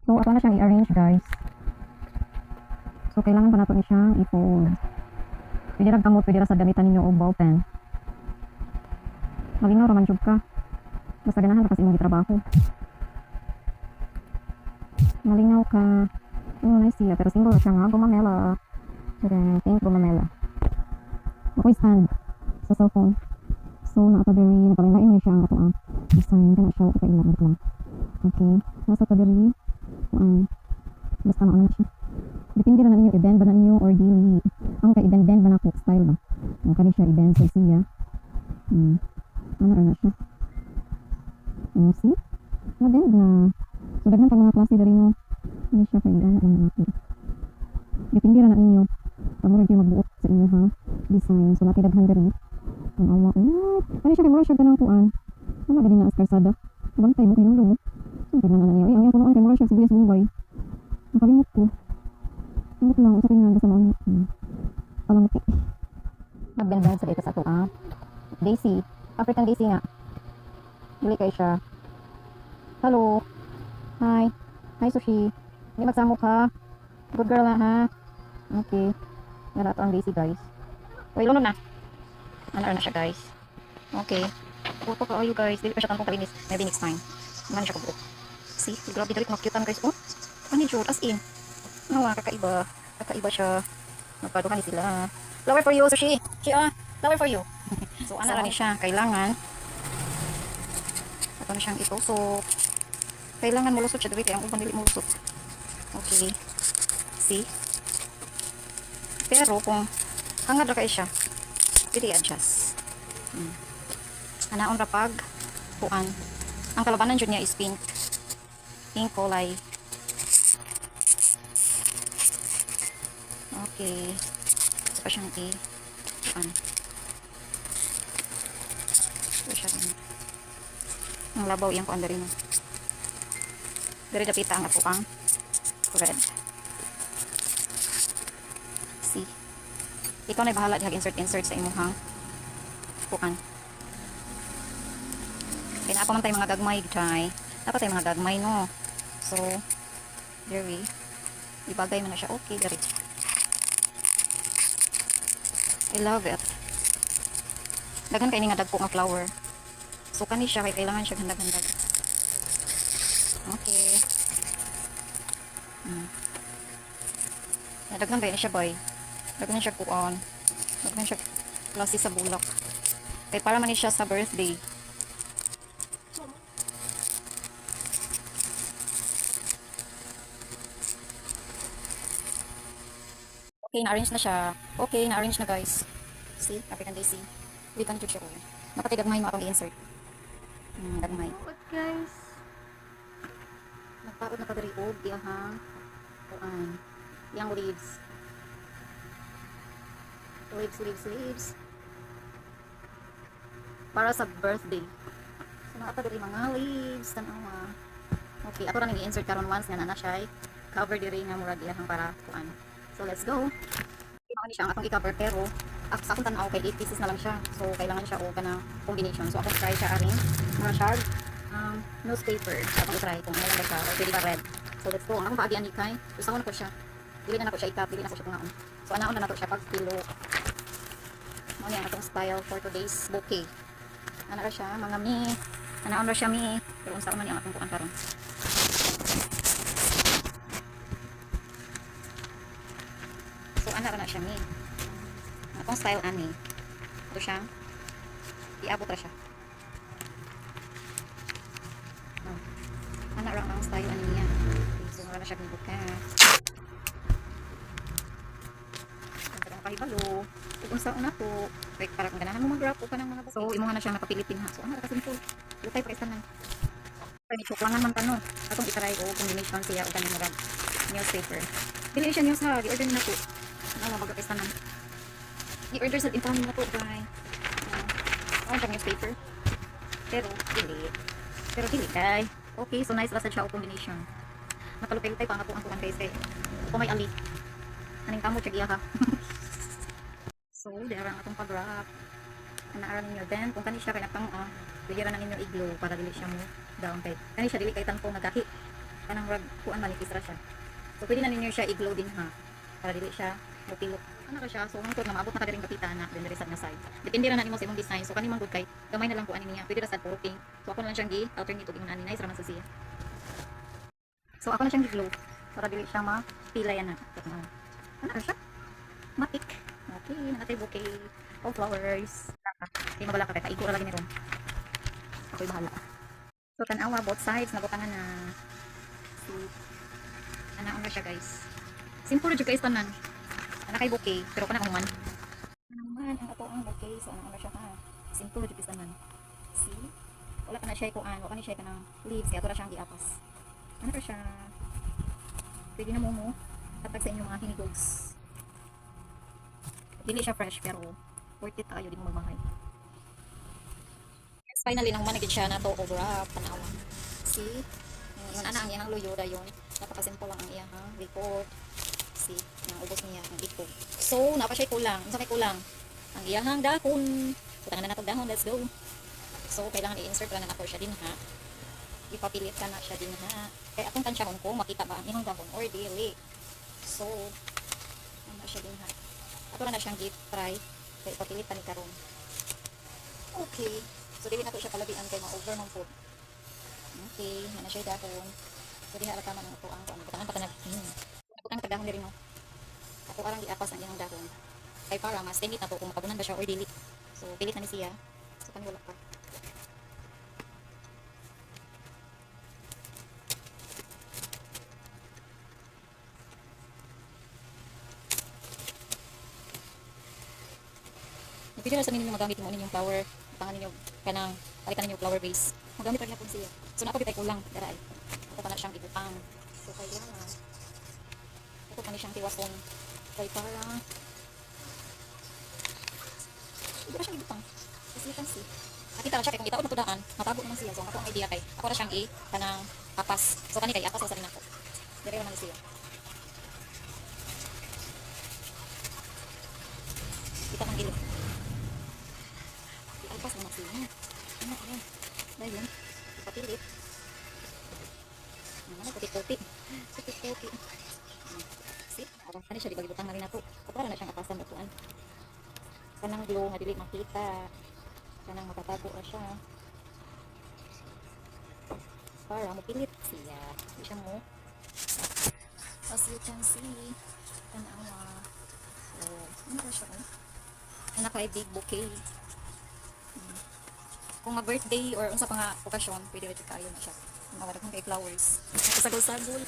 So, ato na siyang i-arrange, guys. So, kailangan pa nato ni siyang i-fold. Pwede ra kamot, pwede ra sa gamitan ninyo og ballpen. Malinaw raman jud ka. Basta ganahan ra kasi imong gitrabaho. Malinaw ka. Oh, nice siya. Pero single siya nga, gumamela. Okay, pink gumamela. Ako stand sa cellphone. So, nakatadiri, nakalimain mo siya ang ato ang design. Kana siya, ito kailangan lang. Okay, nasa kadiri. Basta maano na siya. Depende na ninyo, i-bend ba na ninyo or dili. Ang ka-i-bend-bend ba na ko, style ba? Ang kani siya, i-bend sa siya. Ano na siya. See? Mag-bend na. So, daghan pag mga klase dari mo. Ano siya, kailangan lang nato. Depende na ninyo. Pag mo kayo magbuot sa inyo ha. Design. So, natin daghan dari. Ang awa. Ano siya, kay mura siya ganang kuan. Ano galing na as karsada. Bantay mo kayo nung lumo. Ang ganang na niya. Ang yung punuan kay mura siya sibuyas bumbay. Nakalimot ko. Limot lang. Usa kayo nga basta maunit. Alam mo magbend-bend sa dito sa ito Daisy. African Daisy nga. Dili kayo siya. Hello. Hi. Hi, Sushi. Hindi magsamok ha. Good girl na ha. Okay. Yan ito ang Daisy, guys. Uy, lunod na. Ano na siya, guys. Okay. Puto ka, you guys. Dili pa siya tanong kalinis. Maybe next time. Ano siya kabuo. See? Grabe dali makyutan, guys. Oh. Ano yun? As in. Nawa, kakaiba. Kakaiba siya. Magpadukan ni sila. Flower for you, Sushi. Flower for you. So, ano lang siya. Kailangan. Ito na siyang itusok. Kailangan mulusot siya. Dili, kaya ang ubang dili mulusot. Okay. See? Pero kung hangad ra kay siya, pwede i-adjust. Anaon ra pag kuan. Ang kalabanan jud niya is pink. Pink kulay. Okay. Ito pa siyang kuan. Ito siya din. Ang labaw iyang kuan diri no. Diri dapita ang ato ang red. See? Ikaw na bahala di insert sa imong kuan. Kaya ako man tayo mga gagmay, try. Dapat tayo mga gagmay, no? So, there we. Ibagay mo na siya. Okay, there it. I love it. Dagan kayo nga dagpo nga flower. So, kani siya, kaya kailangan siya gandag-gandag. Okay. Daghan kayo na siya, boy. Daghan siya kuon. Daghan siya klase sa bulak. Kaya para man siya sa birthday. Okay, na-arrange na siya. Okay, na-arrange na, guys. See? African Daisy. We can choose siya ko. Napatigagmay mo akong i-insert. Dagmay. What, guys? Nagpaod na kadariog. Di aha. Kuan. Yang leaves. Leaves. Para sa birthday. So, nakatadari mga leaves. Tanawa. Okay, ako rin i-insert karon once nga na siya. Cover diri nga murag iyang para kuan. So, let's go. Ako ni siya ang akong i-cover pero sa akong tanaw kay 8 pieces na lang siya. So, kailangan siya o kana combination. So, ako try siya aring mga shard newspaper. Ako try kung ano ba siya o pwede ba red. So, let's go. Ang akong paagian ni Kai. Gusto ko na ko siya. Dili na ko siya ikap, dili na ko siya tungaon. So, anaon na nato siya pag kilo. Ano yan, atong style for today's bouquet. Ano ra siya, mga mi. Anaon ra siya mi. Pero unsa man yung akong kuan karon. So, ana ra na siya mi. Atong style ani. Ito siya. Iabot ra siya. Oh. Ana ra ang style ani niya. Okay, so, wala na siya bibukas. Kahibalo. Kung saan na po. Like, para kung ganahan mo mag-wrap o ka ng mga bukit. So, imuha na siya nakapilitin ha. So, ano, nakasimple. Lutay pa isa na. Kaya ni choklangan man tanong. Atong itaray o combination siya o ganyan mga newspaper. Dili siya news ha. Di-order na po. Ano, mabaga isa na. I-order sa incoming na po, guys. Ano siya newspaper. Pero, dili kay. Okay, so nice lasad siya o combination. Nakalupay-lutay pa nga po ang tukan guys kay. Kung may ali. Aning kamo, check iya ha. So, diarang atong pag-wrap. Anaaran ninyo. Then, kung kani siya kay napang, bigyan na ninyo iglo para dili siya mo down kay. Kani siya dili kay tanpo nagahi. kanang rag kuan manipis ra siya. So pwede na ninyo siya i-glow din ha. Para dili siya mupilot. Ano ka siya? So hangtod na maabot na ka diring kapitana din diri sa nga side. Depende ra na nimo sa imong design. So kani man gud kay gamay na lang kuan niya. Pwede ra sad puro pink. So ako na lang siyang gi-alternate og ingon ani nice ra man sa siya. So ako na siyang gi-glow para dili siya mapila yan na. Ano ka siya? Matik. Okay, nakatay bouquet of flowers. Kay mabala ka kay kaigo ra lagi ni ron. Ako'y bahala. So tanawa both sides nabutangan na. See. Anaon na siya guys. Simple ra jud guys tanan. Ana kay bouquet pero kana human. Naman ang ato ang bouquet so anaon na siya ha. Simple ra jud tanan. See? Wala ka na siya kuan, wala ka na siya kanang leaves kaya ato ra siyang giapas. Ano ra siya? Pwede na mo hatag sa inyong mga hinigogs. Dili siya fresh pero worth it tayo din mo magmahay. Yes, finally nang managid siya na to over up tanawa. See? Yung ana ang iyang luyo dayon. Napakasimple lang ang iya ha. Report. See, nang ubos niya ang ikog. So, napa siya kulang. Unsa may kulang? Ang iyahang dahon. Butangan na nato dahon. Let's go. So, kailangan i-insert lang na nato siya din ha. Ipapilit ka na siya din ha. Kaya akong tansyaon ko makita ba ang iyang dahon or dili. So, ano siya din ha. Ato na siyang try. Kaya ipapilit pa ni karon. Okay. So, dili na to siya palabian kay ma-over ng food. Okay, na siya dahon. So, diha tama ng ito ang butangan pa ka butang tagahon diri no. Ako arang giapas ang iyang dahon. Kay para mas tinit na to kung makabunan ba siya or dili. So pilit na ni siya. So kani wala pa. Napili ra sa ninyo magamit mo ninyong flower. Tangan ninyo kanang palitan ninyo flower base. Magamit ra gyapon siya. So na ako bitay kulang dara ay. Ako pa na siyang ibutang. So kailangan ito pa ni siyang tiwason. Kaya para hindi pa siyang ibutang. Kasi you can see. Nakita lang siya kay kung itaon mo tudaan, matago naman siya. So ako ang idea kay ako na siyang kanang apas. So kani kay apas sa rin ako. Dire naman siya. Kita man gilid. Apas naman siya. Ano. Dahil ipapilit. Ano puti-puti. Puti-puti. See? Ano siya, di ba gibutang na rin ako. Para na siyang apasan batuan. Kanang glow nga dili makita. Kanang matatago na siya. Para mapilit siya. Hindi siya mo. As you can see, tanawa. So, ano ba siya? Anak ay big bouquet. Kung birthday or unsa pa nga okasyon, pwede rin kayo na siya. Kung mawala kong kay flowers. Sagol-sagol.